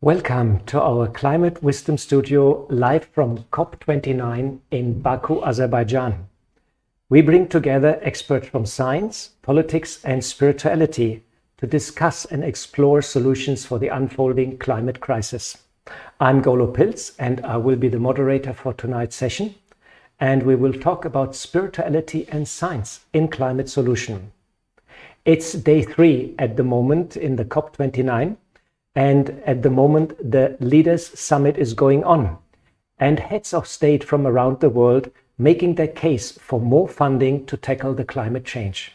Welcome to our Climate Wisdom Studio live from COP29 in Baku, Azerbaijan. We bring together experts from science, politics and spirituality to discuss and explore solutions for the unfolding climate crisis. I'm Golo Pilz and I will be the moderator for tonight's session, and we will talk about spirituality and science in climate solution. It's day 3 at the moment in the COP29. And at the moment, the Leaders Summit is going on, and heads of state from around the world making their case for more funding to tackle the climate change.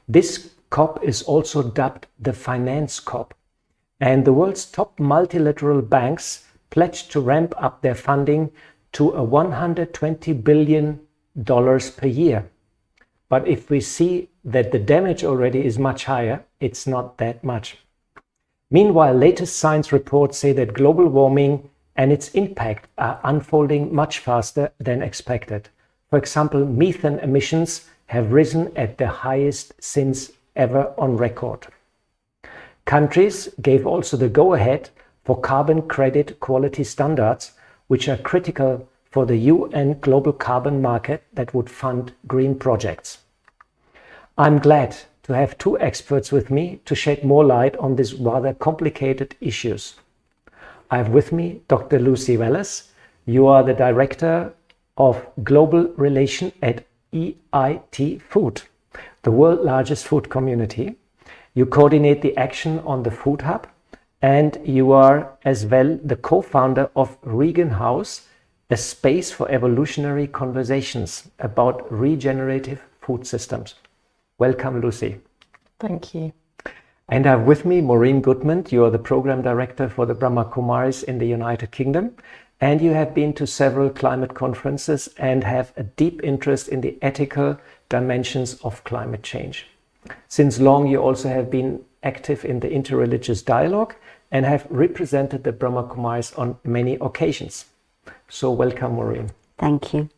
This COP is also dubbed the Finance COP, and the world's top multilateral banks pledged to ramp up their funding to $120 billion per year. But if we see that the damage already is much higher, it's not that much. Meanwhile, latest science reports say that global warming and its impact are unfolding much faster than expected. For example, methane emissions have risen at the highest since ever on record. Countries gave also the go-ahead for carbon credit quality standards, which are critical for the UN global carbon market that would fund green projects. I'm glad to have 2 experts with me to shed more light on these rather complicated issues. I have with me Dr. Lucy Wallace. You are the Director of Global Relation at EIT Food, the world's largest food community. You coordinate the action on the Food Hub, and you are as well the co-founder of Regan House, a space for evolutionary conversations about regenerative food systems. Welcome, Lucy. Thank you. And I have with me Maureen Goodman. You are the Program Director for the Brahma Kumaris in the United Kingdom, and you have been to several climate conferences and have a deep interest in the ethical dimensions of climate change. Since long, you also have been active in the interreligious dialogue and have represented the Brahma Kumaris on many occasions. So welcome, Maureen. Thank you.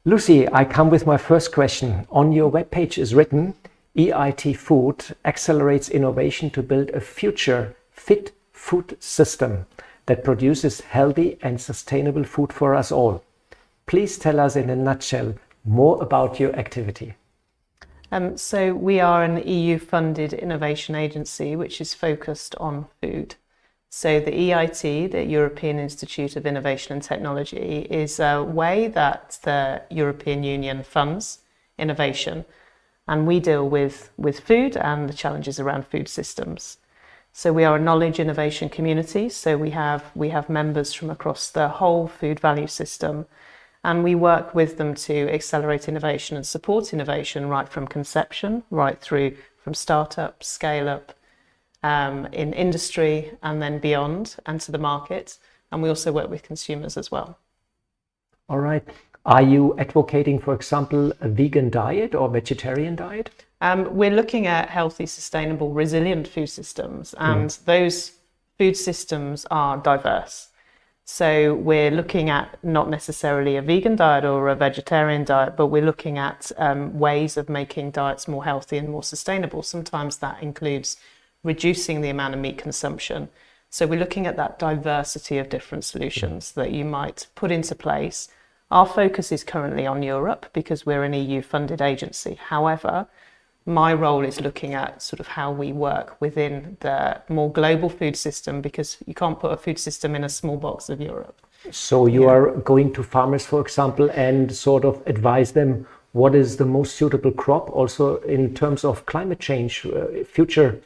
Lucy, I come with my first question. On your webpage is written, EIT Food accelerates innovation to build a future fit food system that produces healthy and sustainable food for us all. Please tell us in a nutshell more about your activity. So we are an EU-funded innovation agency which is focused on food. So the EIT, the European Institute of Innovation and Technology, is a way that the European Union funds innovation, and we deal with food and the challenges around food systems. So we are a knowledge innovation community, so we have members from across the whole food value system, and we work with them to accelerate innovation and support innovation right from conception, right through from startup, scale up, in industry and then beyond and to the market, and we also work with consumers as well. All right. Are you advocating, for example, a vegan diet or vegetarian diet? We're looking at healthy, sustainable, resilient food systems, and those food systems are diverse. So we're looking at not necessarily a vegan diet or a vegetarian diet, but we're looking at ways of making diets more healthy and more sustainable. Sometimes that includes reducing the amount of meat consumption. So we're looking at that diversity of different solutions that you might put into place. Our focus is currently on Europe because we're an EU-funded agency. However, my role is looking at sort of how we work within the more global food system, because you can't put a food system in a small box of Europe. So you are going to farmers, for example, and sort of advise them what is the most suitable crop, also in terms of climate change, future.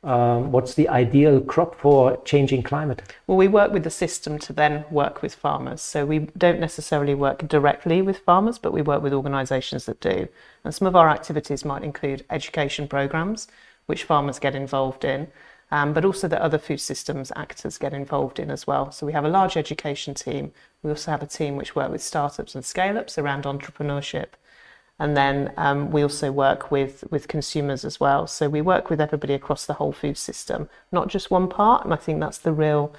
What's the ideal crop for changing climate? Well, we work with the system to then work with farmers. So we don't necessarily work directly with farmers, but we work with organisations that do. And some of our activities might include education programmes, which farmers get involved in, but also that other food systems actors get involved in as well. So we have a large education team. We also have a team which work with startups and scale-ups around entrepreneurship. And then we also work with consumers as well. So we work with everybody across the whole food system, not just one part. And I think that's the real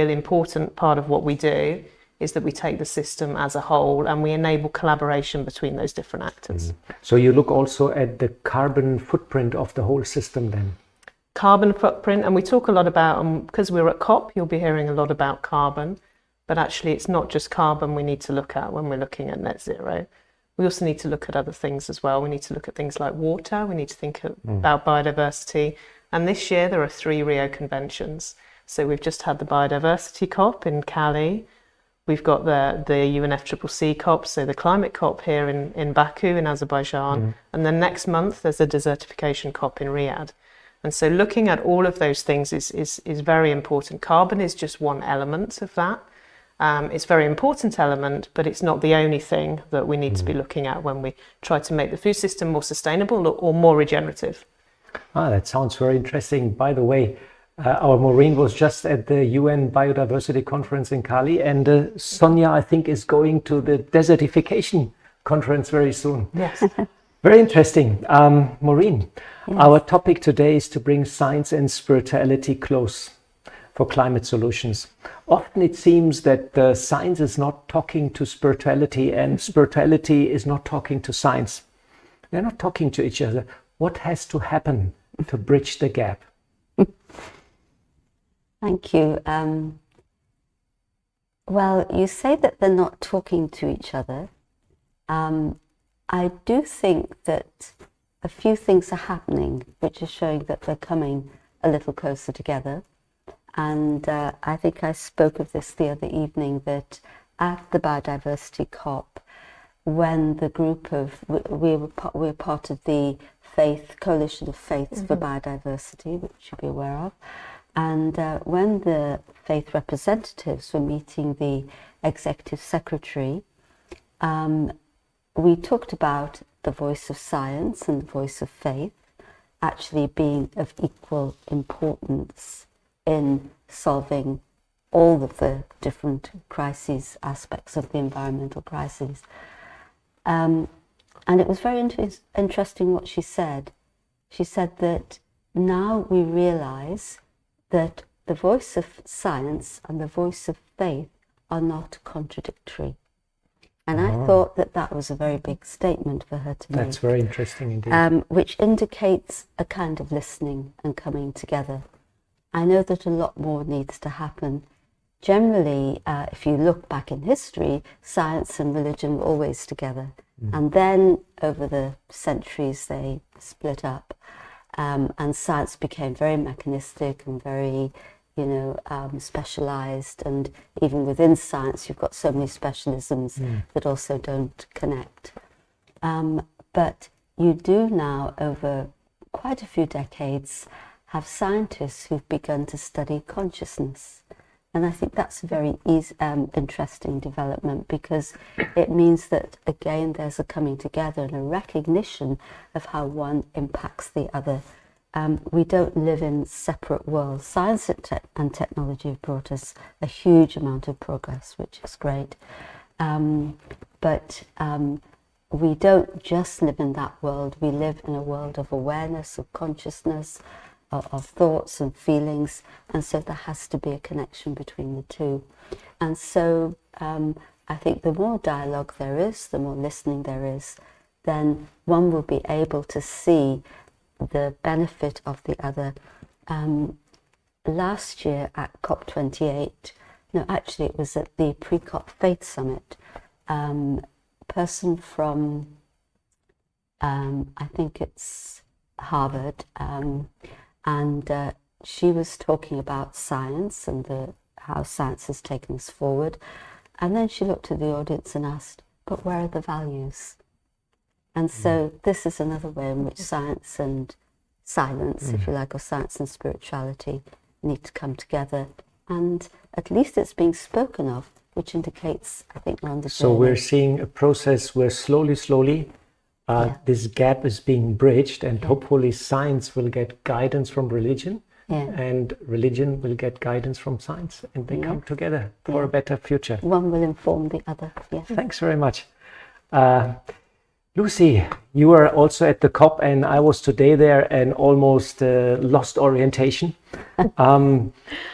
important part of what we do, is that we take the system as a whole and we enable collaboration between those different actors. So you look also at the carbon footprint of the whole system then? carbon footprint, and we talk a lot about, because we're at COP, you'll be hearing a lot about carbon, but actually it's not just carbon we need to look at when we're looking at net zero. We also need to look at other things as well. We need to look at things like water, we need to think about biodiversity, and this year there are 3 Rio conventions. So we've just had the biodiversity COP in Cali, we've got the UNFCCC COP, so the climate COP here in Baku in Azerbaijan, and then next month there's a desertification COP in Riyadh. And so looking at all of those things is very important. Carbon is just one element of that. It's a very important element, but it's not the only thing that we need to be looking at when we try to make the food system more sustainable or more regenerative. That sounds very interesting. By the way, our Maureen was just at the UN Biodiversity Conference in Cali, and Sonia, I think, is going to the desertification conference very soon. Yes. Very interesting. Maureen, our topic today is to bring science and spirituality close for climate solutions. Often it seems that science is not talking to spirituality and spirituality is not talking to science. They're not talking to each other. What has to happen to bridge the gap? Thank you. Well, you say that they're not talking to each other. I do think that a few things are happening which are showing that they're coming a little closer together. And I think I spoke of this the other evening, that at the Biodiversity COP, when the group of, we're part of the Coalition of Faiths for Biodiversity, which you'll be aware of, and when the faith representatives were meeting the executive secretary, we talked about the voice of science and the voice of faith actually being of equal importance in solving all of the different crises, aspects of the environmental crises. And it was very interesting what she said. She said that now we realize that the voice of science and the voice of faith are not contradictory. And I thought that that was a very big statement for her to make. That's very interesting indeed. Which indicates a kind of listening and coming together. I know that a lot more needs to happen. Generally, if you look back in history, science and religion were always together. And then over the centuries, they split up. And science became very mechanistic and very, specialized. And even within science, you've got so many specialisms that also don't connect. But you do now, over quite a few decades, have scientists who've begun to study consciousness. And I think that's a very interesting development, because it means that, again, there's a coming together and a recognition of how one impacts the other. We don't live in separate worlds. Science and technology have brought us a huge amount of progress, which is great. But we don't just live in that world. We live in a world of awareness, of consciousness, of thoughts and feelings, and so there has to be a connection between the two. And so I think the more dialogue there is, the more listening there is, then one will be able to see the benefit of the other. Last year at COP28, no, actually it was at the pre-COP Faith Summit, a person from, I think it's Harvard, and she was talking about science and how science has taken us forward. And then she looked at the audience and asked, but where are the values? And so this is another way in which science and silence, if you like, or science and spirituality need to come together. And at least it's being spoken of, which indicates, I think, we're on the journey. So we're seeing a process where slowly, this gap is being bridged, and hopefully science will get guidance from religion, and religion will get guidance from science, and they come together for a better future. One will inform the other. Thanks very much. Lucy, you were also at the COP, and I was today there and almost lost orientation.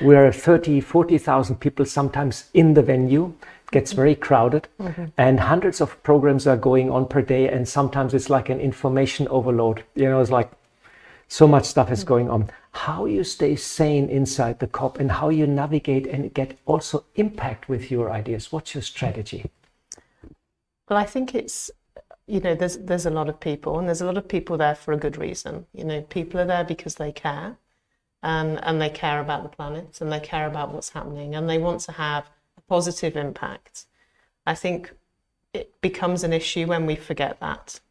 We're 30,000, 40,000 people sometimes in the venue. It gets very crowded, and hundreds of programs are going on per day, and sometimes it's like an information overload. It's like So much stuff is going on. How you stay sane inside the COP and how you navigate and get also impact with your ideas. What's your strategy? Well, I think it's, there's a lot of people, and there's a lot of people there for a good reason. People are there because they care, and they care about the planet, and they care about what's happening, and they want to have a positive impact. I think it becomes an issue when we forget that.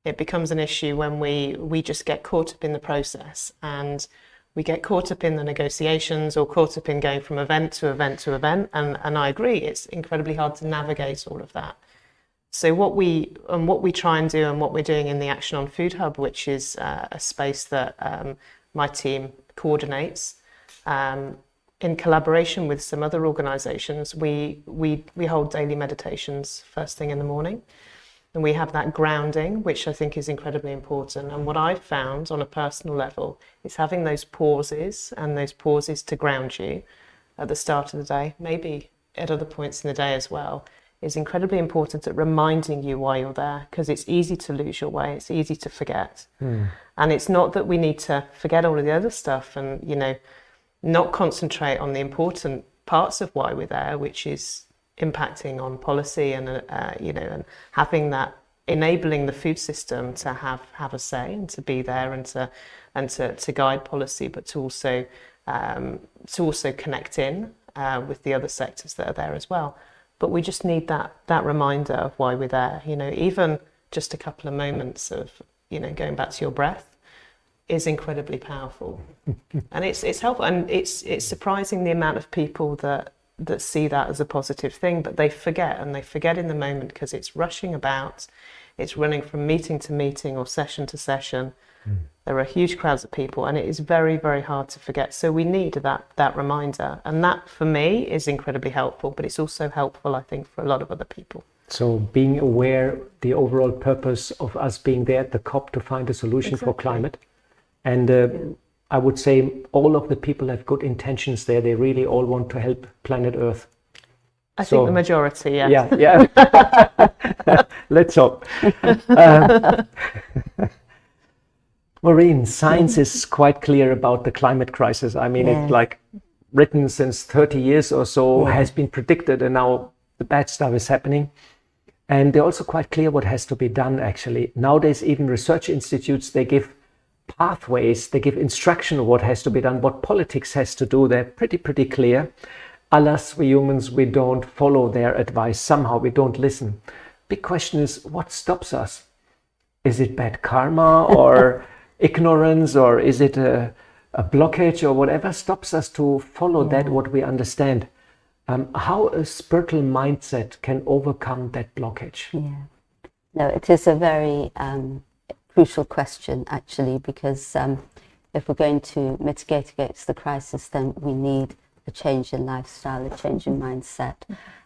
It becomes an issue when we just get caught up in the process, and we get caught up in the negotiations or caught up in going from event to event to event. And I agree, it's incredibly hard to navigate all of that. So what we try and do, and what we're doing in the Action on Food Hub, which is a space that my team coordinates, in collaboration with some other organisations, we hold daily meditations first thing in the morning. And we have that grounding, which I think is incredibly important. And what I've found on a personal level is having those pauses, and those pauses to ground you at the start of the day, maybe at other points in the day as well, is incredibly important at reminding you why you're there, because it's easy to lose your way, it's easy to forget. And it's not that we need to forget all of the other stuff and, not concentrate on the important parts of why we're there, which is impacting on policy and and having that, enabling the food system to have a say and to be there and to guide policy, but to also connect in with the other sectors that are there as well. But we just need that reminder of why we're there. Even just a couple of moments of going back to your breath is incredibly powerful. And it's helpful, and it's surprising the amount of people that see that as a positive thing, but they forget in the moment, because it's rushing about, it's running from meeting to meeting or session to session. There are huge crowds of people, and it is very, very hard to forget. So we need that reminder, and that for me is incredibly helpful, but it's also helpful, I think, for a lot of other people. So being aware, the overall purpose of us being there at the COP to find a solution for climate. And I would say all of the people have good intentions there. They really all want to help planet Earth. I think the majority, yes. Yeah. Let's hope. Maureen, science is quite clear about the climate crisis. I mean, it's like written since 30 years or so, has been predicted, and now the bad stuff is happening. And they're also quite clear what has to be done, actually. Nowadays, even research institutes, they give pathways, they give instruction of what has to be done, what politics has to do. They're pretty clear. Alas, we humans, we don't follow their advice. Somehow we don't listen. Big question is, what stops us? Is it bad karma or ignorance, or is it a blockage, or whatever stops us to follow that what we understand? How a spiritual mindset can overcome that blockage? No, it is a very crucial question, actually, because if we're going to mitigate against the crisis, then we need a change in lifestyle, a change in mindset.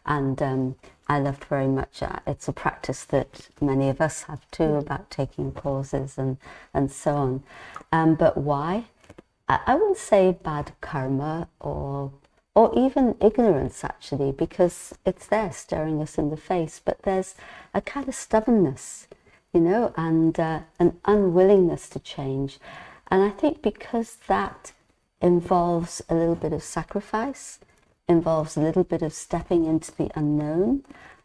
And I loved very much, it's a practice that many of us have too, about taking pauses and so on. But why? I wouldn't say bad karma or even ignorance, actually, because it's there staring us in the face, but there's a kind of stubbornness, and an unwillingness to change. And I think because that involves a little bit of sacrifice, involves a little bit of stepping into the unknown,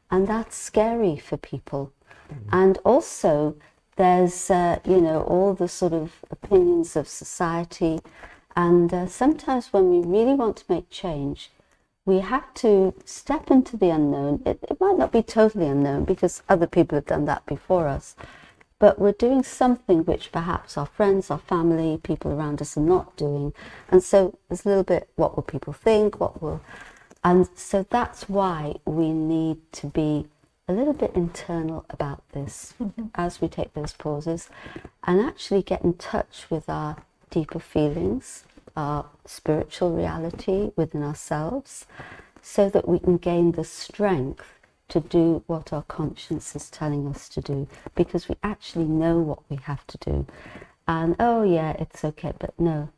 and that's scary for people. And also there's, all the sort of opinions of society, and sometimes when we really want to make change, we have to step into the unknown. It might not be totally unknown, because other people have done that before us, but we're doing something which perhaps our friends, our family, people around us are not doing. And so there's a little bit, what will people think, and so that's why we need to be a little bit internal about this as we take those pauses, and actually get in touch with our deeper feelings, our spiritual reality within ourselves, so that we can gain the strength to do what our conscience is telling us to do, because we actually know what we have to do. And it's okay, but no,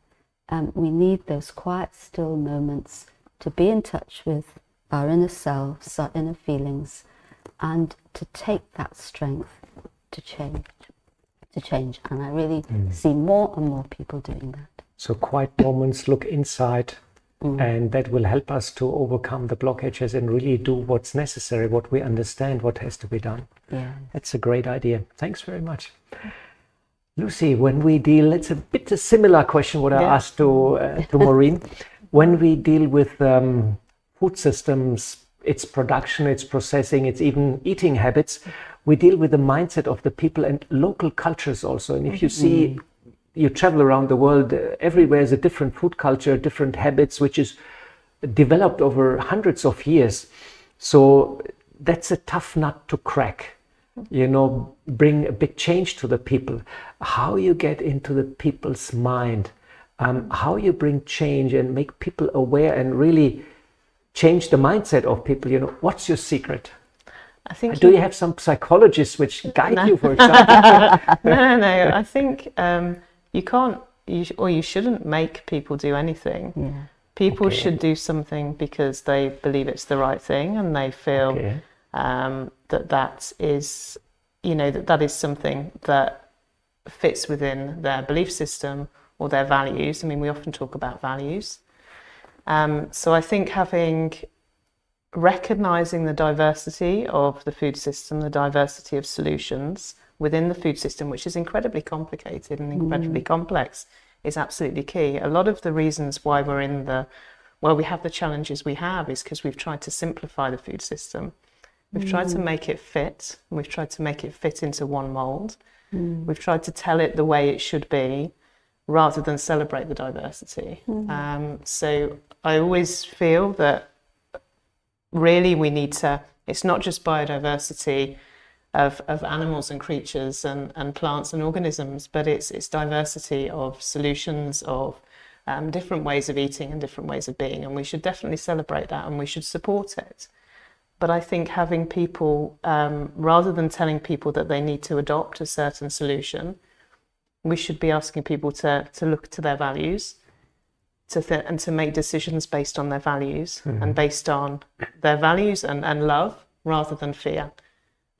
we need those quiet, still moments to be in touch with our inner selves, our inner feelings, and to take that strength to to change. And I really see more and more people doing that. So quiet moments, look inside, and that will help us to overcome the blockages and really do what's necessary, what we understand, what has to be done. Yeah. That's a great idea. Thanks very much. Lucy, when we deal, it's a bit a similar question what I asked to Maureen. When we deal with food systems, its production, its processing, its even eating habits, we deal with the mindset of the people and local cultures also. And if you see, you travel around the world, everywhere is a different food culture, different habits, which is developed over hundreds of years. So that's a tough nut to crack, bring a big change to the people. How you get into the people's mind, how you bring change and make people aware and really change the mindset of people, what's your secret? I think do you have some psychologists which guide you, for example? No. I think you can't, you shouldn't make people do anything. Yeah. People should do something because they believe it's the right thing and they feel that is, that is something that fits within their belief system or their values. I mean, we often talk about values. So I think recognizing the diversity of the food system, the diversity of solutions within the food system, which is incredibly complicated and incredibly complex, is absolutely key. A lot of the reasons why we have the challenges we have is because we've tried to simplify the food system. We've tried to make it fit. We've tried to make it fit into one mold. We've tried to tell it the way it should be rather than celebrate the diversity. So I always feel that really we need to, it's not just biodiversity of animals and creatures and plants and organisms, but it's diversity of solutions, of different ways of eating and different ways of being. And we should definitely celebrate that and we should support it. But I think having people, rather than telling people that they need to adopt a certain solution, we should be asking people to look to their values and to make decisions based on their values and based on their values and love rather than fear.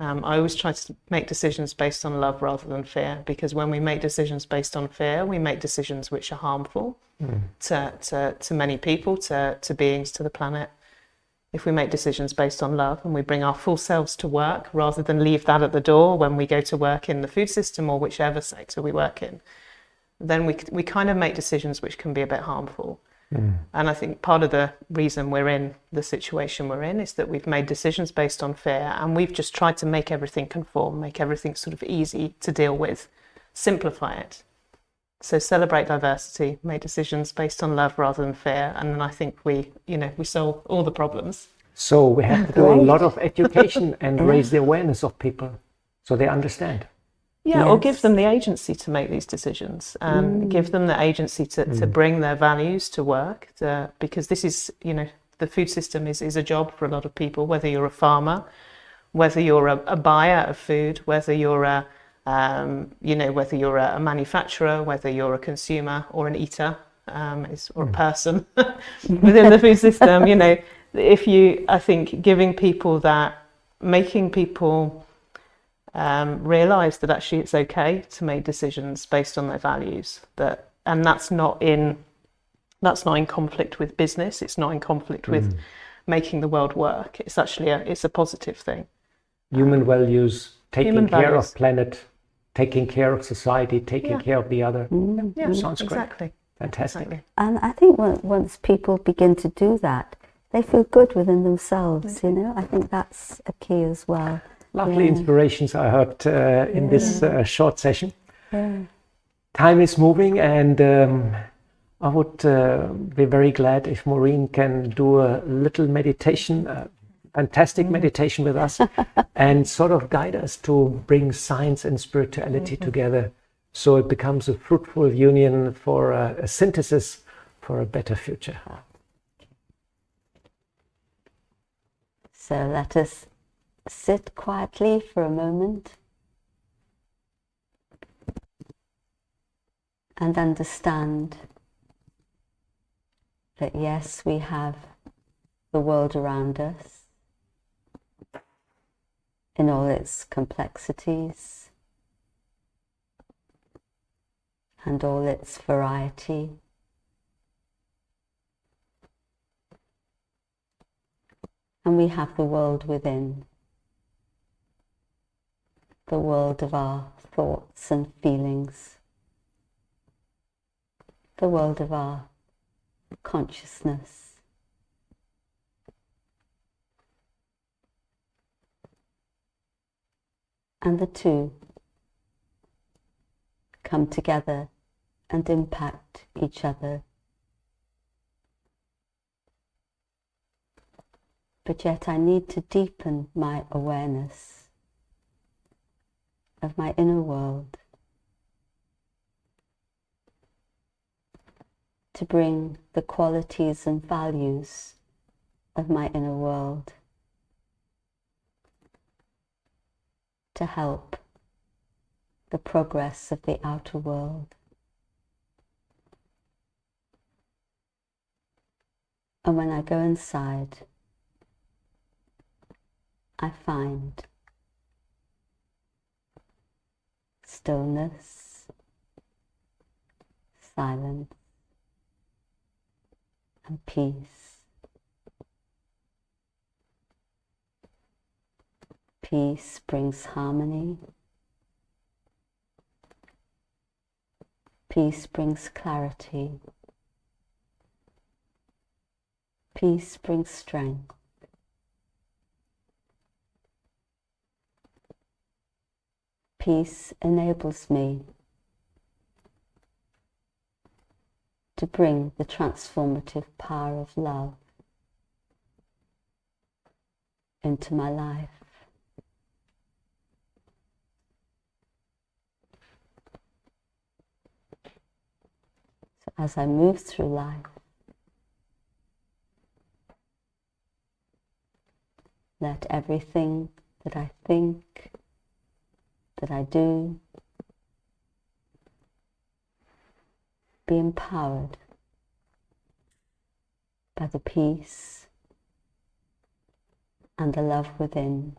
I always try to make decisions based on love rather than fear, because when we make decisions based on fear, we make decisions which are harmful to many people, to beings, to the planet. If we make decisions based on love and we bring our full selves to work rather than leave that at the door when we go to work in the food system or whichever sector we work in, then we kind of make decisions which can be a bit harmful. And I think part of the reason we're in the situation we're in is that we've made decisions based on fear and we've just tried to make everything conform, make everything sort of easy to deal with, simplify it. So celebrate diversity, make decisions based on love rather than fear, and then I think we solve all the problems. So we have to do a lot of education and raise the awareness of people so they understand. Yeah, or give them the agency to make these decisions. Give them the agency to bring their values to work, because this is, the food system is a job for a lot of people, whether you're a farmer, whether you're a buyer of food, whether you're whether you're a manufacturer, whether you're a consumer or an eater, or a person within the food system. I think giving people that, making people realize that actually it's okay to make decisions based on their values, and that's not in conflict with business. It's not in conflict with making the world work. It's actually it's a positive thing. Human values, taking care of planet, taking care of society, taking care of the other. Sounds great. Exactly. Fantastic. Exactly. And I think once people begin to do that, they feel good within themselves, I think that's a key as well. Lovely inspirations I heard in this short session. Time is moving, and I would be very glad if Maureen can do a little meditation, fantastic meditation with us, and sort of guide us to bring science and spirituality together, so it becomes a fruitful union for a synthesis for a better future. So let us sit quietly for a moment and understand that yes, we have the world around us in all its complexities, and all its variety. And we have the world within, the world of our thoughts and feelings, the world of our consciousness. And the two come together and impact each other. But yet I need to deepen my awareness of my inner world to bring the qualities and values of my inner world to help the progress of the outer world. And when I go inside, I find stillness, silence, and peace. Peace brings harmony. Peace brings clarity. Peace brings strength. Peace enables me to bring the transformative power of love into my life. So as I move through life, let everything that I think, that I do, be empowered by the peace and the love within.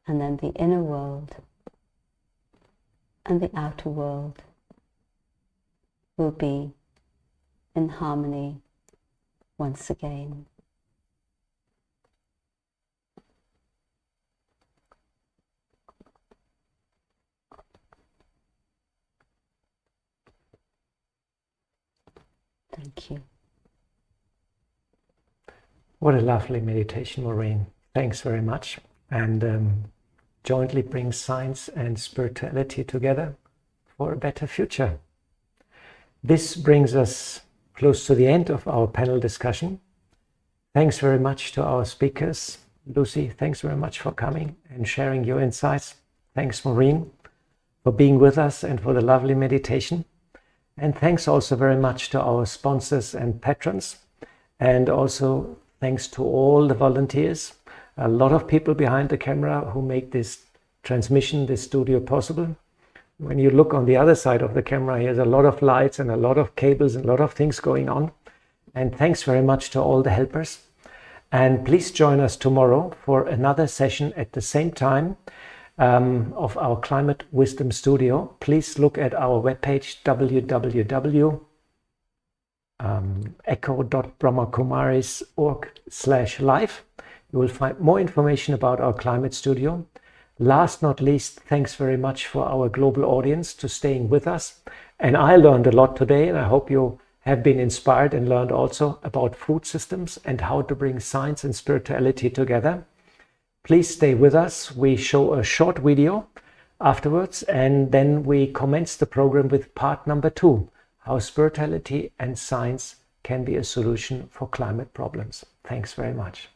And then the inner world and the outer world will be in harmony once again. Thank you. What a lovely meditation, Maureen. Thanks very much. And jointly bring science and spirituality together for a better future. This brings us close to the end of our panel discussion. Thanks very much to our speakers. Lucy, thanks very much for coming and sharing your insights. Thanks, Maureen, for being with us and for the lovely meditation. And thanks also very much to our sponsors and patrons. And also thanks to all the volunteers, a lot of people behind the camera who make this transmission, this studio possible. When you look on the other side of the camera, there's a lot of lights and a lot of cables and a lot of things going on. And thanks very much to all the helpers. And please join us tomorrow for another session at the same time of our Climate Wisdom Studio. Please look at our webpage www.echo.brahmakumaris.org/live. You will find more information about our Climate Studio. Last not least, thanks very much for our global audience to staying with us. And I learned a lot today, and I hope you have been inspired and learned also about food systems and how to bring science and spirituality together. Please stay with us. We show a short video afterwards, and then we commence the program with part number 2, how spirituality and science can be a solution for climate problems. Thanks very much.